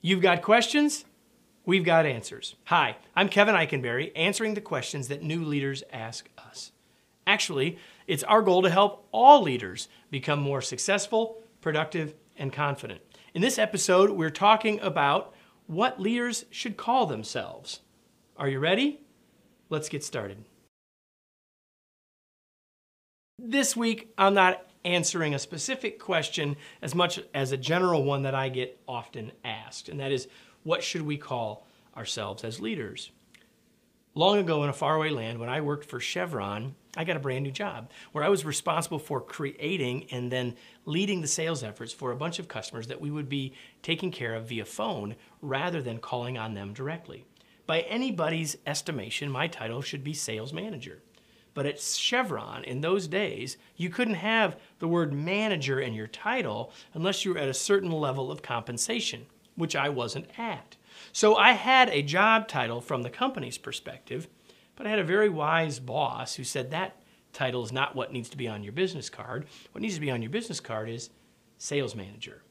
You've got questions? We've got answers. Hi, I'm Kevin Eikenberry, answering the questions that new leaders ask us. Actually, it's our goal to help all leaders become more successful, productive, and confident. In this episode, we're talking about what leaders should call themselves. Are you ready? Let's get started. This week, I'm not answering a specific question as much as a general one that I get often asked, and that is, what should we call ourselves as leaders? Long ago in a faraway land, when I worked for Chevron, I got a brand new job where I was responsible for creating and then leading the sales efforts for a bunch of customers that we would be taking care of via phone rather than calling on them directly. By anybody's estimation, my title should be sales manager. But at Chevron, in those days, you couldn't have the word manager in your title unless you were at a certain level of compensation, which I wasn't at. So I had a job title from the company's perspective, but I had a very wise boss who said that title is not what needs to be on your business card. What needs to be on your business card is sales manager.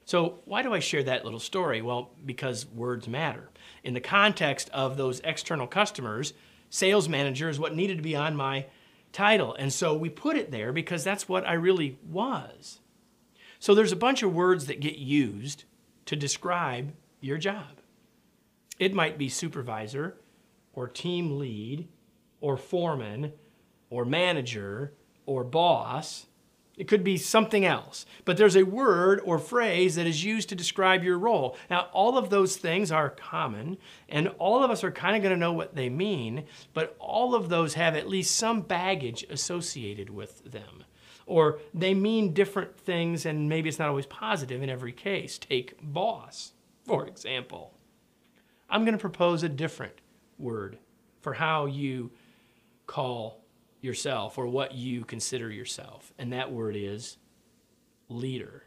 So why do I share that little story? Well, because words matter. In the context of those external customers, sales manager is what needed to be on my title. And so we put it there because that's what I really was. So there's a bunch of words that get used to describe your job. It might be supervisor, or team lead, or foreman, or manager, or boss. It could be something else, but there's a word or phrase that is used to describe your role. Now, all of those things are common, and all of us are kind of going to know what they mean, but all of those have at least some baggage associated with them. Or they mean different things, and maybe it's not always positive in every case. Take boss, for example. I'm going to propose a different word for how you call yourself or what you consider yourself, and that word is leader.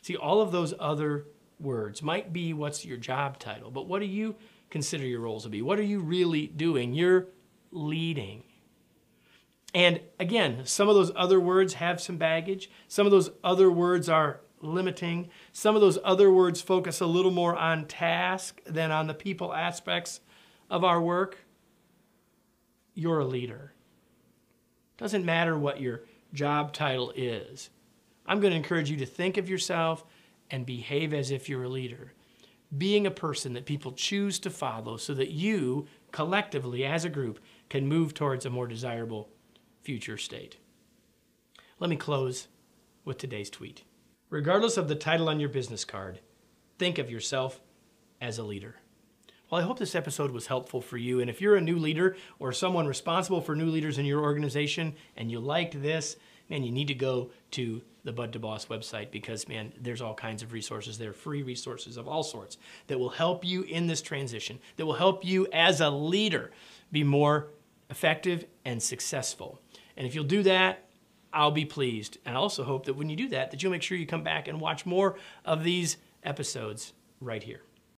See, all of those other words might be what's your job title, but what do you consider your roles to be? What are you really doing? You're leading. And again, some of those other words have some baggage. Some of those other words are limiting. Some of those other words focus a little more on task than on the people aspects of our work. You're a leader. Doesn't matter what your job title is. I'm going to encourage you to think of yourself and behave as if you're a leader. Being a person that people choose to follow so that you, collectively as a group, can move towards a more desirable future state. Let me close with today's tweet. Regardless of the title on your business card, think of yourself as a leader. Well, I hope this episode was helpful for you. And if you're a new leader or someone responsible for new leaders in your organization and you liked this, man, you need to go to the Bud to Boss website because, man, there's all kinds of resources there, free resources of all sorts that will help you in this transition, that will help you as a leader be more effective and successful. And if you'll do that, I'll be pleased. And I also hope that when you do that, that you'll make sure you come back and watch more of these episodes right here.